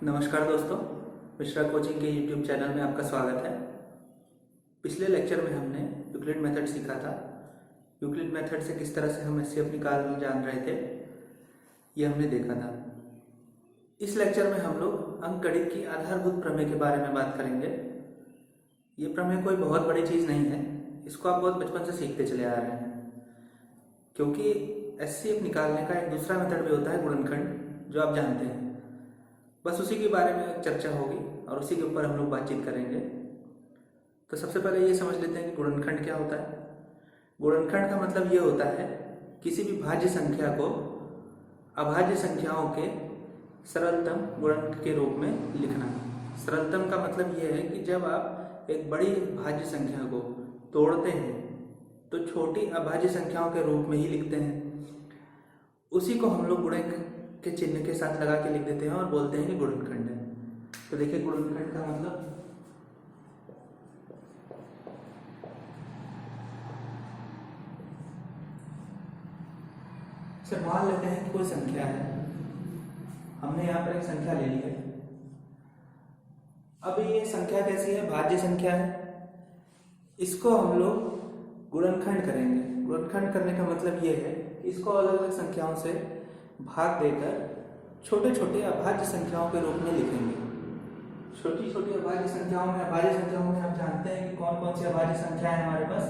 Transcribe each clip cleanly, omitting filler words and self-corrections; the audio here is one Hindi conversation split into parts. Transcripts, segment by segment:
नमस्कार दोस्तों, मिश्रा कोचिंग के यूट्यूब चैनल में आपका स्वागत है। पिछले लेक्चर में हमने यूक्लिड मेथड सीखा था। यूक्लिड मेथड से किस तरह से हम एचसीएफ निकालना जान रहे थे, ये हमने देखा था। इस लेक्चर में हम लोग अंकगणित की आधारभूत प्रमेय के बारे में बात करेंगे। ये प्रमेय कोई बहुत बड़ी चीज़ नहीं है, इसको आप बहुत बचपन से सीखते चले आ रहे हैं। क्योंकि एचसीएफ निकालने का एक दूसरा मेथड भी होता है गुणनखंड, जो आप जानते हैं। बस उसी के बारे में चर्चा होगी और उसी के ऊपर हम लोग बातचीत करेंगे। तो सबसे पहले ये समझ लेते हैं कि गुणनखंड क्या होता है। गुणनखंड का मतलब ये होता है किसी भी भाज्य संख्या को अभाज्य संख्याओं के सरलतम गुणन के रूप में लिखना। सरलतम का मतलब ये है कि जब आप एक बड़ी भाज्य संख्या को तोड़ते हैं तो छोटी अभाज्य संख्याओं के रूप में ही लिखते हैं। उसी को हम लोग गुणन के चिन्ह के साथ लगा के लिख देते हैं और बोलते हैं कि गुणनखंड है। तो देखिए, गुणनखंड का मतलब सिर्फ मान लेते हैं कि कोई संख्या है। हमने यहाँ पर एक संख्या ले ली है। अब ये संख्या कैसी है? भाज्य संख्या है। इसको हम लोग गुणनखंड करेंगे। गुणनखंड करने का मतलब ये है कि इसको अलग अलग संख्याओं से भाग देकर छोटे छोटे अभाज्य संख्याओं के रूप में लिखेंगे। छोटी छोटी अभाज्य संख्याओं में आप जानते हैं कि कौन कौन सी अभाज्य संख्या है हमारे पास।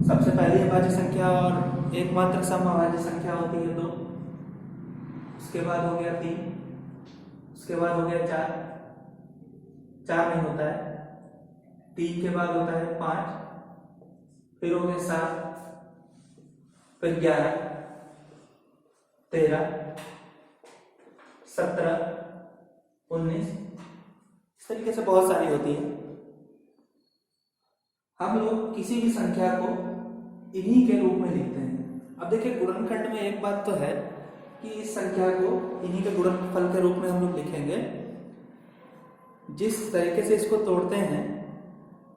सबसे पहली अभाज्य संख्या और एकमात्र सम अभाज्य संख्या होती है 2। उसके बाद हो गया 3, उसके बाद हो गया 4 नहीं होता है। 3 के बाद होता है 5, फिर हो गया 7, फिर 11, 13, 17, 19, इस तरीके से बहुत सारी होती है। हम लोग किसी भी संख्या को इन्हीं के रूप में लिखते हैं। अब देखिए, गुणनखंड में एक बात तो है कि इस संख्या को इन्हीं के गुणनफल के रूप में हम लोग लिखेंगे। जिस तरीके से इसको तोड़ते हैं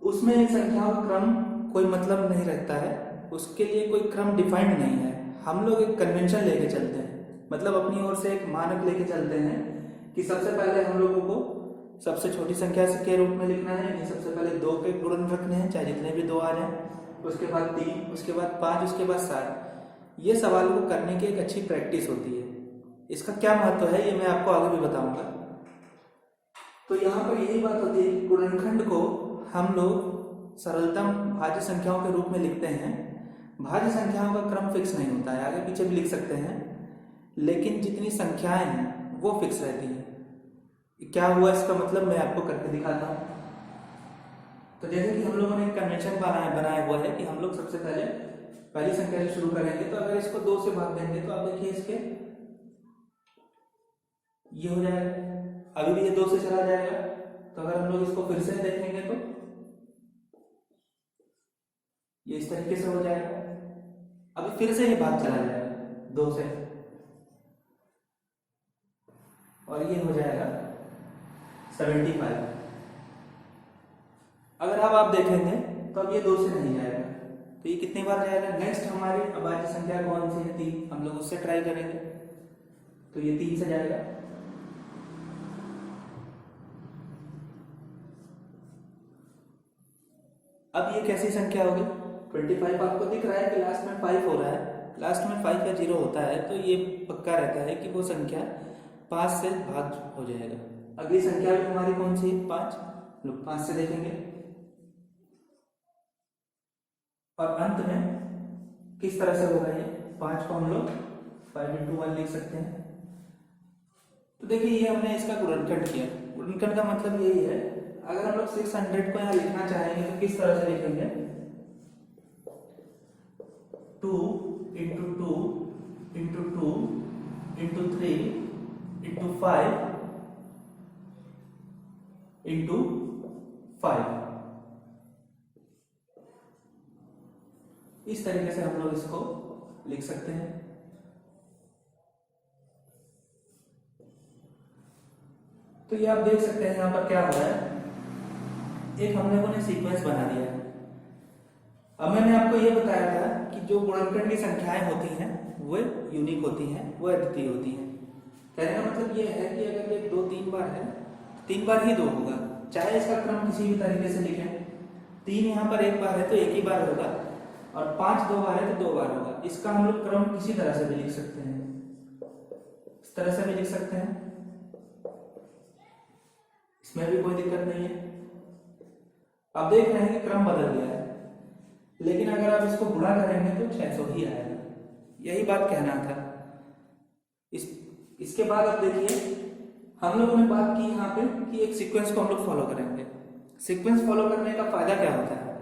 उसमें एक संख्या का क्रम कोई मतलब नहीं रखता है, उसके लिए कोई क्रम डिफाइंड नहीं है। हम लोग एक कन्वेंशन लेके चलते हैं, मतलब अपनी ओर से एक मानक लेके चलते हैं कि सबसे पहले हम लोगों को सबसे छोटी संख्या के रूप में लिखना है। यानी सबसे पहले 2 के गुणन रखने हैं, चाहे जितने भी 2 आ जाए। उसके बाद 3, उसके बाद 5, उसके बाद 7। ये सवाल को करने की एक अच्छी प्रैक्टिस होती है। इसका क्या महत्व है ये मैं आपको आगे भी बताऊंगा। तो यहाँ पर यही बात होती है कि गुणनखंड को हम लोग सरलतम भाज्य संख्याओं के रूप में लिखते हैं। भाज्य संख्याओं का क्रम फिक्स नहीं होता है, आगे पीछे भी लिख सकते हैं, लेकिन जितनी संख्याएं हैं वो फिक्स रहती हैं। क्या हुआ इसका मतलब मैं आपको करके दिखाता हूँ। तो जैसे कि हम लोगों ने एक कन्वेंशन बनाया हुआ है कि हम लोग सबसे पहले पहली संख्या से शुरू करेंगे। तो अगर इसको 2 से भाग देंगे तो आप देखिए इसके ये हो जाएगा। अभी भी ये 2 से चला जाएगा। तो अगर हम लोग इसको फिर से देखेंगे तो ये इस तरीके से हो जाएगा। अभी फिर से ये भाग चला जाएगा 2 से, और ये हो जाएगा 75। अगर अब आप देखेंगे तो अब ये 2 से नहीं जाएगा, तो ये कितनी बार जाएगा? नेक्स्ट हमारी अभाज्य संख्या कौन सी है? 3। हम लोग उससे ट्राई करेंगे, तो ये 3 से जाएगा। अब ये कैसी संख्या होगी? 25। आपको दिख रहा है कि लास्ट में 5 हो रहा है, लास्ट में 5 या 0 होता है, तो ये पक्का रहता है कि वो संख्या 5 से भाग हो जाएगा। अगली संख्या भी हमारी कौन सी है? 5। लोग 5 से देखेंगे, और अंत में किस तरह से होगा ये? 5 को हम लोग 5 into 1 लिख सकते हैं। तो देखिए, ये हमने इसका गुणनखंड किया। गुणनखंड का मतलब यही है, अगर हम लोग 600 को यहाँ लिखना चाहेंगे तो किस तरह से लिखेंगे? 2 into 2 into 2 into 3 into 5 into 5। इस तरीके से हम लोग इसको लिख सकते हैं। तो ये आप देख सकते हैं यहाँ पर क्या हो रहा है। एक हम लोगों ने सीक्वेंस बना दिया। अब मैंने आपको ये बताया था कि जो गुणनखंड की संख्याएं होती हैं वो यूनिक होती हैं, वो अद्वितीय होती हैं। कहने का मतलब ये है कि अगर ये 2 3 बार है, 3 बार ही 2 होगा, चाहे इसका क्रम किसी भी तरीके से लिखें। 3 यहाँ पर 1 बार है तो 1 ही बार होगा, और 5 2 बार है तो 2 बार होगा। इसका हम लोग क्रम किसी तरह से भी लिख सकते हैं, इस तरह से भी लिख सकते हैं, इसमें भी कोई दिक्कत नहीं है। अब देख रहे हैं कि क्रम बदल गया है, लेकिन अगर आप इसको गुणा करेंगे तो 600 ही आएगा। यही बात कहना था। इसके बाद अब देखिए, हम लोगों ने बात की यहाँ पे कि एक सीक्वेंस को हम लोग फॉलो करेंगे। सीक्वेंस फॉलो करने का फायदा क्या होता है?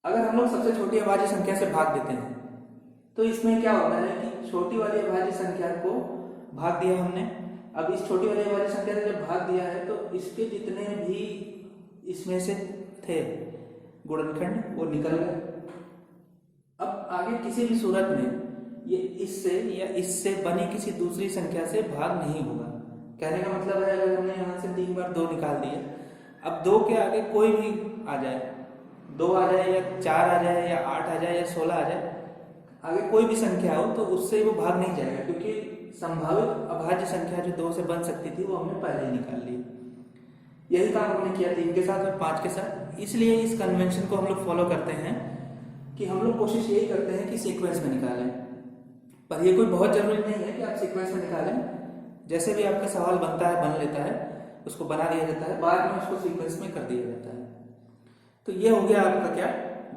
अगर हम लोग सबसे छोटी अभाज्य संख्या से भाग देते हैं तो इसमें क्या होता है कि छोटी वाली अभाज्य संख्या को भाग दिया हमने। अब इस छोटी वाली अभाज्य संख्या से जब भाग दिया है तो इसके जितने भी इसमें से थे गुणनखंड वो निकल गए। अब आगे किसी भी सूरत में ये इससे या इससे बनी किसी दूसरी संख्या से भाग नहीं होगा। कहने का मतलब है, अगर हमने यहाँ से 3 बार 2 निकाल दिए, अब 2 के आगे कोई भी आ जाए, 2 आ जाए या 4 आ जाए या 8 आ जाए या 16 आ जाए, आगे कोई भी संख्या हो तो उससे वो भाग नहीं जाएगा, क्योंकि संभावित अभाज्य संख्या जो 2 से बन सकती थी वो हमने पहले ही निकाल ली। यही काम हमने किया 3 के साथ और 5 के साथ। इसलिए इस कन्वेंशन को हम लोग फॉलो करते हैं कि हम लोग कोशिश यही करते हैं कि सीक्वेंस में निकालें। पर ये कोई बहुत जरूरी नहीं है कि आप सीक्वेंस में निकालें। जैसे भी आपका सवाल बनता है, बन लेता है, उसको बना दिया जाता है, बाद में उसको सीक्वेंस में कर दिया जाता है। तो ये हो गया आपका क्या,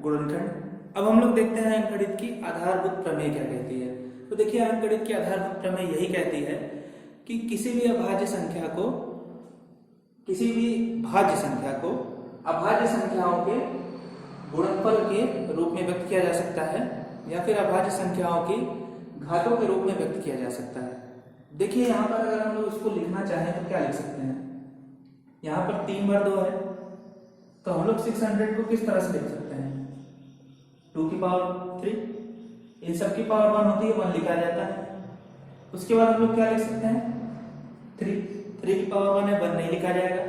गुणनखंड। अब हम लोग देखते हैं अंकगणित की आधारभूत प्रमेय क्या कहती है। तो देखिए, अंकगणित की आधारभूत प्रमेय यही कहती है कि किसी भी अभाज्य संख्या को, किसी भी भाज्य संख्या को अभाज्य संख्याओं के गुणनफल के रूप में व्यक्त किया जा सकता है, या फिर अभाज्य संख्याओं की घातों के रूप में व्यक्त किया जा सकता है। देखिए, यहाँ पर अगर हम लोग इसको लिखना चाहें तो क्या लिख सकते हैं? यहाँ पर 3 बार 2 है, तो हम लोग 600 को किस तरह से लिख सकते हैं? 2 की पावर 3, इन सब की पावर 1 होती है, 1 लिखा जाता है। उसके बाद हम लोग क्या लिख सकते हैं? 3 की पावर 1 है, 1 नहीं लिखा जाएगा।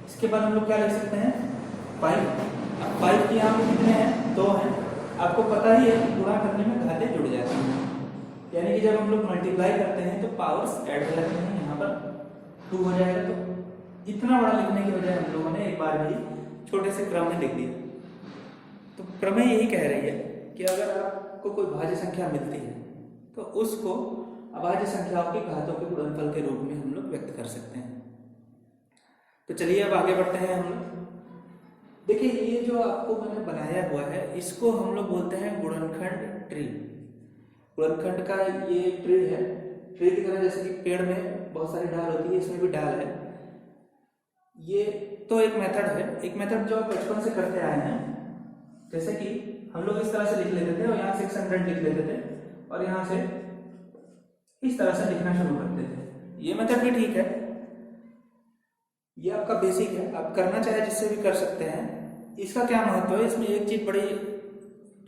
इसके बाद हम लोग क्या लिख सकते हैं? 5। अब 5 की यहाँ पे कितने हैं? 2 हैं। आपको पता ही है कि गुणा करने में घातें जुड़ जाती हैं, यानी कि जब हम लोग मल्टीप्लाई करते हैं तो पावर्स ऐड हो जाते हैं। यहाँ पर 2 हो जाएगा, तो इतना बड़ा लिखने की बजाय हम लोगों ने एक बार भी छोटे से क्रम में लिख दिया। तो प्रमेय यही कह रही है कि अगर आपको कोई भाज्य संख्या मिलती है तो उसको अभाज्य संख्याओं के घातों के गुणनफल के रूप में हम लोग व्यक्त कर सकते हैं। तो चलिए अब आगे बढ़ते हैं हम लोग। देखिए, ये जो आपको मैंने बनाया हुआ है, इसको हम लोग बोलते हैं गुणनखंड ट्री। गुणनखंड का ये ट्री है। ट्री की तरह, जैसे कि पेड़ में बहुत सारी डाल होती है, इसमें भी डाल है। ये तो एक मेथड है, एक मेथड जो बचपन से करते आए हैं। जैसे कि हम लोग इस तरह से लिख लेते थे और यहाँ 600 लिख लेते थे, और यहाँ से इस तरह से लिखना शुरू करते थे। ये मेथड भी ठीक है, ये आपका बेसिक है, आप करना चाहे जिससे भी कर सकते हैं। इसका क्या महत्व है? इसमें एक चीज बड़ी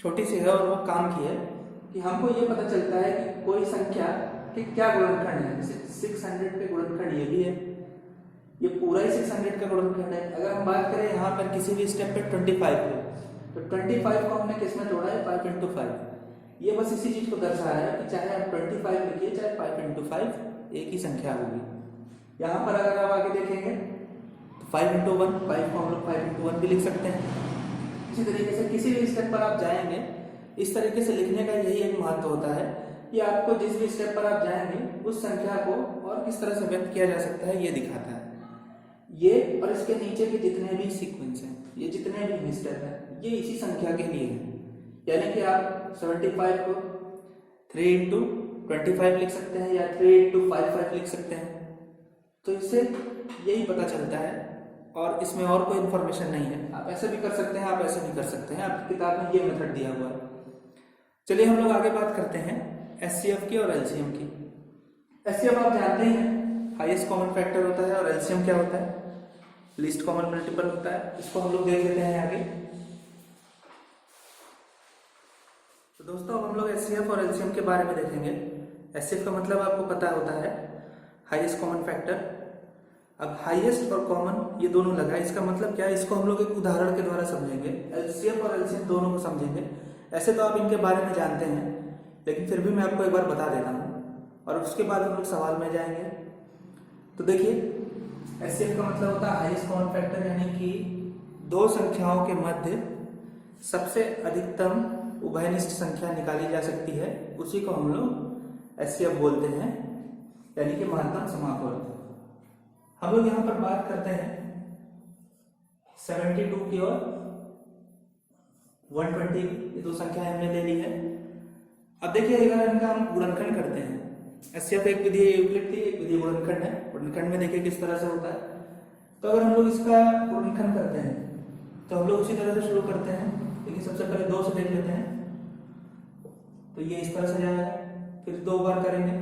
छोटी सी है और वो काम की है कि हमको ये पता चलता है कि कोई संख्या के क्या गुणनखंड है। जैसे 600 के गुणनखंड ये भी है, ये पूरा ही 600 का गुणनखंड है। अगर हम बात करें यहाँ पर किसी भी स्टेप पे 25 पे, तो 25 को हमने किस में जोड़ा है? 5 × 5। ये बस इसी चीज को दर्शा है कि चाहे आप 25 लिखिए चाहे 5 × 5 एक ही संख्या होगी। यहाँ पर अगर आप आगे देखेंगे तो 5 × 1, 5 को हम लोग 5 × 1 भी लिख सकते हैं। इसी तरीके से किसी भी स्टेप पर आप जाएंगे, इस तरीके से लिखने का यही एक महत्व होता है कि आपको जिस भी स्टेप पर आप जाएंगे उस संख्या को और किस तरह से व्यक्त किया जा सकता है, ये दिखाता है। ये और इसके नीचे के जितने भी सीक्वेंस हैं, ये जितने भी स्टेप हैं, ये इसी संख्या के लिए हैं। यानी कि आप 75 को 3 × 25 लिख सकते हैं या 3 × 55 लिख सकते हैं। तो इससे यही पता चलता है, और इसमें और कोई इन्फॉर्मेशन नहीं है। आप ऐसे भी कर सकते हैं, आप ऐसे भी कर सकते हैं। आपकी किताब में ये मेथड दिया हुआ है। चलिए हम लोग आगे बात करते हैं एचसीएफ की और एलसीएम की। एचसीएफ आप जानते ही हैं, हाईएस्ट कॉमन फैक्टर होता है, और एलसीएम क्या होता है? लीस्ट कॉमन मल्टीपल होता है। इसको हम लोग देख लेते हैं आगे। तो दोस्तों, अब हम लोग एचसीएफ और एलसीएम के बारे में देखेंगे। एचसीएफ का मतलब आपको पता होता है हाईएस्ट कॉमन फैक्टर। अब हाईएस्ट और कॉमन ये दोनों लगा, इसका मतलब क्या है? इसको हम लोग एक उदाहरण के द्वारा समझेंगे। एलसीएम और एलसीएम दोनों को समझेंगे। ऐसे तो आप इनके बारे में जानते हैं, लेकिन फिर भी मैं आपको एक बार बता देता हूँ और उसके बाद हम लोग सवाल में जाएंगे। तो देखिए, एचसीएफ का मतलब होता है हाईएस्ट कॉमन फैक्टर, यानी कि दो संख्याओं के मध्य सबसे अधिकतम उभयनिष्ठ संख्या निकाली जा सकती है, उसी को हम लोग एचसीएफ बोलते हैं, यानी कि महत्तम समापवर्ग। हम लोग यहाँ पर बात करते हैं 72 की और 120 की, ये दो संख्या हमने ले ली है। अब देखिए, अगर इनका हम गुणनखंड करते हैं, एचसीएफ एक विधि यूक्लिड थी, एक विधि गुणनखंड है। गुणनखंड में देखिए किस तरह से होता है। तो अगर हम लोग इसका गुणनखंड करते हैं तो हम लोग उसी तरह से शुरू करते हैं। देखिए, सबसे पहले 2 से देख लेते हैं, तो ये इस तरह से जाएगा। फिर 2 बार करेंगे,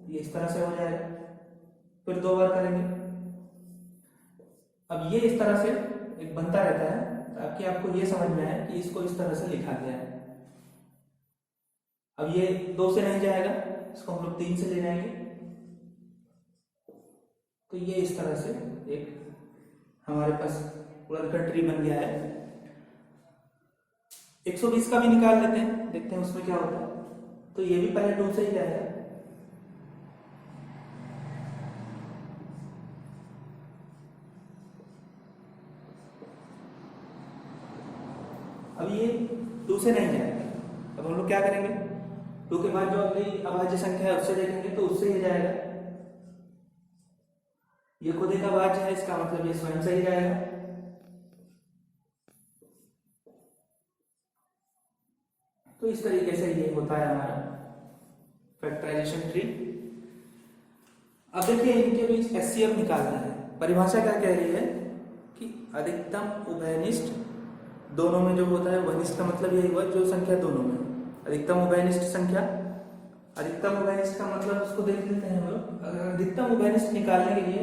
ये इस तरह से हो जाएगा। फिर 2 बार करेंगे। अब ये इस तरह से एक बनता रहता है, ताकि आपको ये समझ में आए कि इसको इस तरह से लिखा गया है। अब ये 2 से नहीं जाएगा, इसको हम लोग 3 से ले जाएंगे। तो ये इस तरह से एक हमारे पास गुणनखंड ट्री बन गया है। 120 का भी निकाल लेते हैं, देखते हैं उसमें क्या होता है। तो ये भी पहले 2 से ही जाएगा। अब ये 2 से नहीं जाएगा। अब हम लोग क्या करेंगे, 2 के बाद जो अगली अभाज्य संख्या है उससे देखेंगे, तो उससे ही जाएगा। ये खुद एक अभाज्य है, इसका मतलब ये स्वयं से ही जाएगा। तो इस तरीके से ये होता है हमारा फैक्टराइजेशन ट्री। अब देखिए, इनके बीच एचसीएफ निकालना है। परिभाषा क्या कह रही है कि अधिकतम उभयनिष्ठ दोनों में जो होता है, उभयनिष्ठ का मतलब यही हुआ जो संख्या दोनों में, अधिकतम उभयनिष्ठ संख्या। अधिकतम उभयनिष्ठ का मतलब उसको देख लेते हैं हम लोग। अगर अधिकतम उभयनिष्ठ निकालने के लिए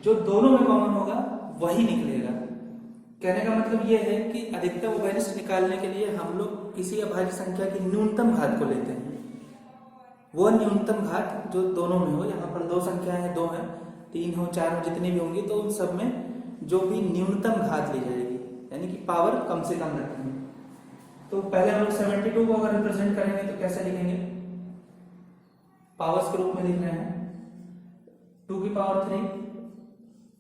जो दोनों में कॉमन होगा वही निकलेगा। कहने का मतलब यह है कि अधिकतम उभयनिष्ठ निकालने के लिए हम लोग किसी अभाज्य संख्या की न्यूनतम घात को लेते हैं। वो न्यूनतम घात जो दोनों में हो, यहाँ पर 2 संख्याएं हैं, 2 हैं, 3 हो, 4 हो, जितनी भी होंगी, तो उन सब में जो भी न्यूनतम घात ली जाएगी, यानी कि पावर कम से कम रखेंगे। तो पहले हम लोग 72 को अगर रिप्रेजेंट करेंगे तो कैसे लिखेंगे, पावर्स के रूप में लिख रहे हैं। 2 की पावर 3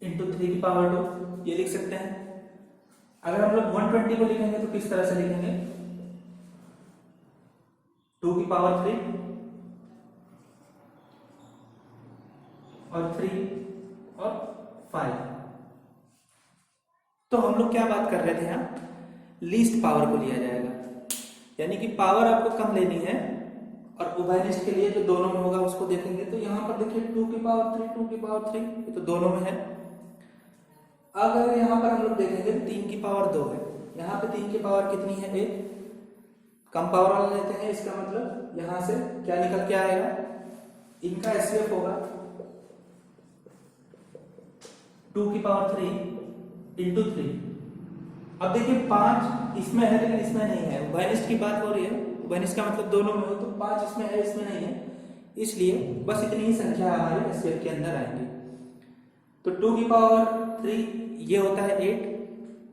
इंटू 3 की पावर 2, ये लिख सकते हैं। अगर हम लोग 120 को लिखेंगे तो किस तरह से लिखेंगे, 2 की पावर 3 और 3 और 5। तो हम लोग क्या बात कर रहे थे यहाँ, लीस्ट पावर को लिया जाएगा, यानी कि पावर आपको कम लेनी है। और उभयनिष्ठ के लिए जो दोनों में होगा उसको देखेंगे। तो यहाँ पर देखिए 2 की पावर 3, 2 की पावर 3, ये तो दोनों में है। अगर यहाँ पर हम लोग देखेंगे 3 की पावर 2 है, यहाँ पे 3 की पावर कितनी है, 1, कम पावर वाला लेते हैं। इसका मतलब यहाँ से क्या निकल के आएगा, इनका एचसीएफ होगा 2 की पावर 3 इंटू 3। अब देखिए 5 इसमें है लेकिन इसमें नहीं है, उभयनिष्ठ की बात हो रही है। उभयनिष्ठ का मतलब दोनों में हो, तो 5 इसमें है, इसमें नहीं है, इसलिए बस इतनी ही संख्या हमारे एचसीएफ के अंदर आएंगी। तो 2 की पावर 3 ये होता है 8,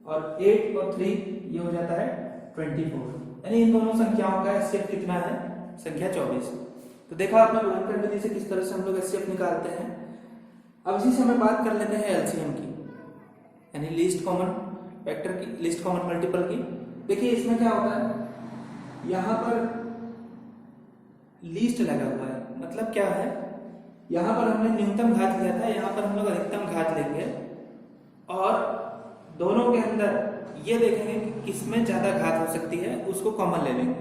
और 8 और 3 ये हो जाता है 24, यानी इन दोनों संख्याओं का एचसीएफ कितना है, संख्या 24। तो देखा आपने गुणनखंड विधि से किस तरह से हम लोग एचसीएफ निकालते हैं। अब इसी से हम बात कर लेते हैं एलसीएम की, यानी लीस्ट कॉमन फैक्टर की, लीस्ट कॉमन मल्टीपल की। देखिए इसमें क्या होता है, यहाँ पर लीस्ट लगा हुआ है, मतलब क्या है, यहाँ पर हमने न्यूनतम घात लिया था, यहाँ पर हम लोग अधिकतम घात लेंगे और दोनों के अंदर ये देखेंगे कि किसमें ज्यादा घात हो सकती है, उसको कॉमन ले लेंगे।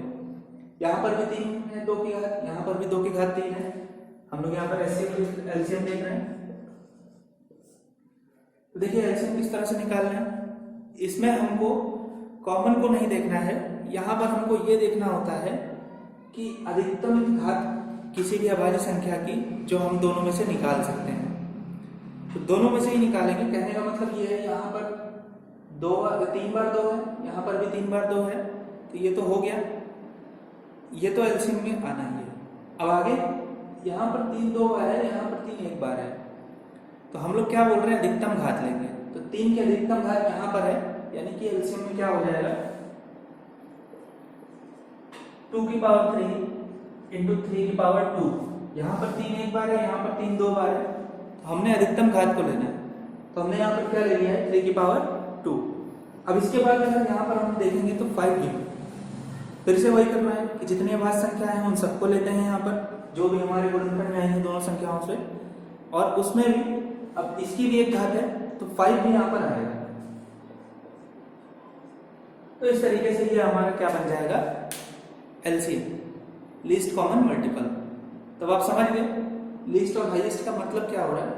यहाँ पर भी 3 है 2 की घात, यहाँ पर भी 2 की घात 3 है। हम लोग यहाँ पर एलसीएम देख रहे हैं। तो देखिए एलसीएम किस तरह से निकालना है, इसमें हमको कॉमन को नहीं देखना है, यहाँ पर हमको ये देखना होता है कि अधिकतम घात किसी भी अभाज्य संख्या की जो हम दोनों में से निकाल सकते हैं, तो दोनों में से ही निकालेंगे। कहने का मतलब ये है, यहाँ पर 3 बार 2 है, यहाँ पर भी 3 बार 2 है, तो ये तो हो गया, ये तो एलसीएम में आना ही है। अब आगे यहाँ पर 3 2 बार है, यहाँ पर 3 1 बार है, तो हम लोग क्या बोल रहे हैं, अधिकतम घात लेंगे। तो 3 की अधिकतम घात यहाँ पर है, यानी कि एलसीएम में क्या हो जाएगा, 2 की पावर 3 इंटू 3 की पावर 2। यहाँ पर 3 एक बार है, यहाँ पर 3 दो बार है, तो हमने अधिकतम घात को लेना है, तो हमने यहाँ पर क्या ले लिया है 3 की पावर 2। अब इसके बाद अगर यहाँ पर हम देखेंगे तो 5 भी फिर से वही करना है कि जितनी अभाज्य संख्या है उन सबको लेते हैं यहाँ पर, जो भी हमारे गुणनफल में आएंगे दोनों संख्याओं से, और उसमें भी अब इसकी भी एक घात है तो 5 भी यहाँ पर आएगा। तो इस तरीके से ये हमारा क्या बन जाएगा एलसीएम, लीस्ट कॉमन मल्टीपल। तब आप समझ गए लीस्ट और हाईएस्ट का मतलब क्या हो रहा है,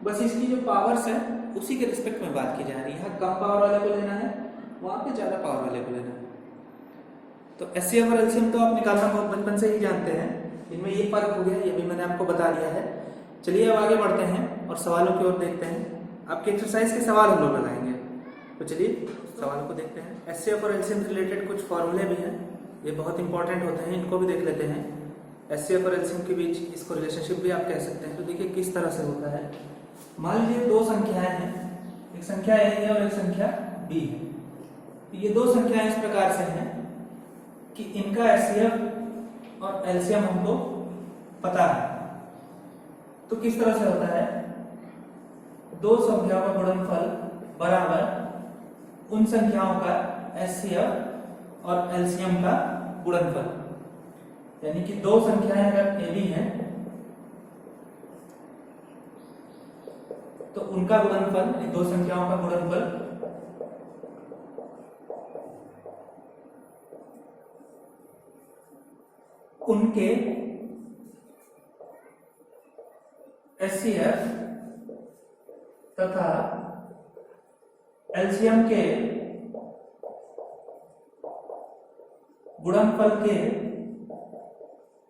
बस इसकी जो पावर्स है उसी के रिस्पेक्ट में बात की जा रही है। यहाँ कम पावर वाले को लेना है, वहां पे ज्यादा पावर वाले को लेना है। तो एचसीएफ और एलसीएम तो आप निकालना बहुत बचपन से ही जानते हैं, इनमें ये फर्क हो गया, ये भी मैंने आपको बता दिया है। चलिए अब आगे बढ़ते हैं और सवालों की ओर देखते हैं। आपके एक्सरसाइज के सवाल हम लोग लगाएंगे, तो चलिए सवालों को देखते हैं। एचसीएफ और एलसीएम से रिलेटेड कुछ फॉर्मूले भी हैं, ये बहुत इंपॉर्टेंट होते हैं, इनको भी देख लेते हैं। एचसीएफ और एलसीएम के बीच इसको रिलेशनशिप भी आप कह सकते हैं। तो देखिए किस तरह से होता है। मान लीजिए दो संख्याएं हैं, एक संख्या ए है और एक संख्या बी है। ये दो संख्याएं इस प्रकार से हैं कि इनका एचसीएफ और एलसीएम हमको पता है। तो किस तरह से होता है, दो संख्याओं का गुणनफल बराबर उन संख्याओं का एचसीएफ और एलसीएम का गुणनफल। यानी कि दो संख्याएं अगर ए बी हैं तो उनका गुणनफल, दो संख्याओं का गुणनफल उनके एचसीएफ तथा एलसीएम के गुणनफल के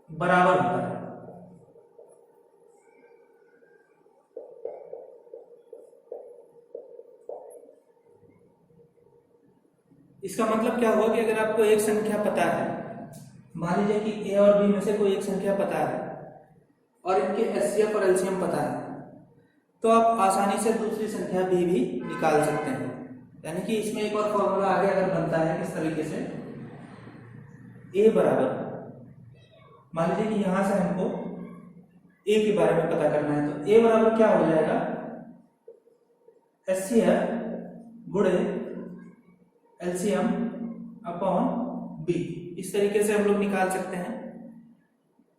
बराबर होता है। इसका मतलब क्या हुआ कि अगर आपको एक संख्या पता है, मान लीजिए कि ए और बी में से कोई एक संख्या पता है और इनके एचसीएफ और एलसीएम पता है, तो आप आसानी से दूसरी संख्या बी भी निकाल सकते हैं। यानी कि इसमें एक और फॉर्मूला आगे अगर बनता है किस तरीके से, ए बराबर, मान लीजिए कि यहां से हमको ए के बारे में पता करना है, तो ए बराबर क्या हो जाएगा एचसीएफ गुणे एलसीएम अपॉन बी। इस तरीके से हम लोग निकाल सकते हैं।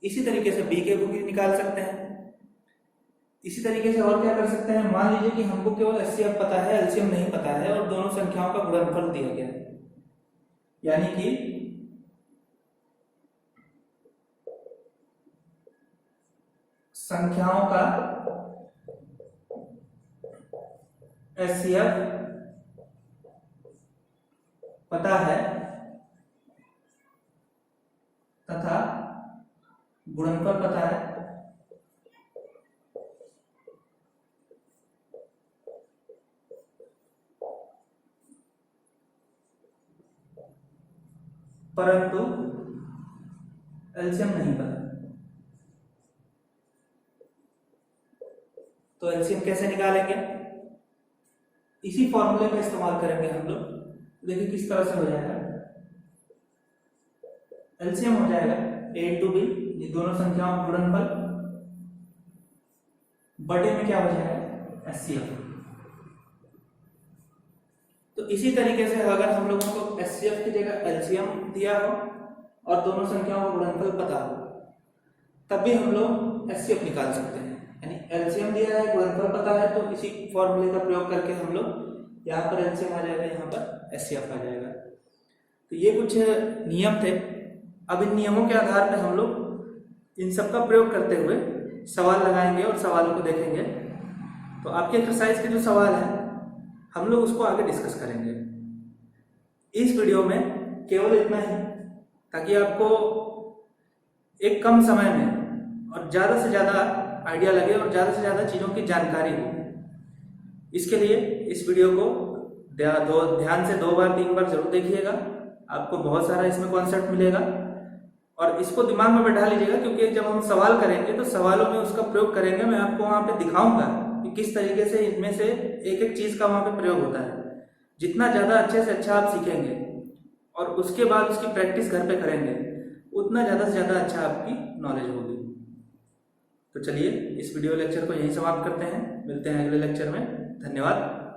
इसी तरीके से बी के भी निकाल सकते हैं। इसी तरीके से और क्या कर सकते हैं, मान लीजिए कि हमको केवल एचसीएफ पता है, एलसीएम नहीं पता है और दोनों संख्याओं का गुणनफल दिया गया है। यानी कि संख्याओं का एचसीएफ पता है तथा गुणनफल पता है, परंतु एलसीएम नहीं पता। तो एलसीएम कैसे निकालेंगे, इसी फॉर्मूले का इस्तेमाल करेंगे हम लोग। देखिए किस तरह से हो जाएगा, एलसीएम हो जाएगा ए इंटू बी, ये दोनों संख्याओं का गुणनफल, बटे में क्या हो जाएगा एचसीएफ। तो इसी तरीके से अगर हम लोगों को एचसीएफ की जगह एलसीएम दिया हो और दोनों संख्याओं का गुणनफल पता हो, तब भी हम लोग एचसीएफ निकाल सकते हैं। यानी एलसीएम दिया है, गुणनफल पता है, तो इसी फॉर्मूले का प्रयोग करके हम लोग यहाँ पर एलसीएम आ जाएगा, यहाँ पर एचसीएफ आ जाएगा। तो ये कुछ नियम थे। अब इन नियमों के आधार पर हम लोग इन सब का प्रयोग करते हुए सवाल लगाएंगे और सवालों को देखेंगे। तो आपके एक्सरसाइज के जो सवाल हैं हम लोग उसको आगे डिस्कस करेंगे। इस वीडियो में केवल इतना ही, ताकि आपको एक कम समय में और ज़्यादा से ज़्यादा आइडिया लगे और ज़्यादा से ज़्यादा चीज़ों की जानकारी हो। इसके लिए इस वीडियो को ध्यान से 2 बार 3 बार जरूर देखिएगा, आपको बहुत सारा इसमें कॉन्सेप्ट मिलेगा। और इसको दिमाग में बैठा लीजिएगा, क्योंकि जब हम सवाल करेंगे तो सवालों में उसका प्रयोग करेंगे। मैं आपको वहाँ पे दिखाऊंगा कि किस तरीके से इनमें से एक एक चीज़ का वहाँ पे प्रयोग होता है। जितना ज़्यादा अच्छे से अच्छा आप सीखेंगे और उसके बाद उसकी प्रैक्टिस घर पे करेंगे, उतना ज़्यादा से ज़्यादा अच्छा आपकी नॉलेज होगी। तो चलिए इस वीडियो लेक्चर को यहीं समाप्त करते हैं, मिलते हैं अगले लेक्चर में। धन्यवाद।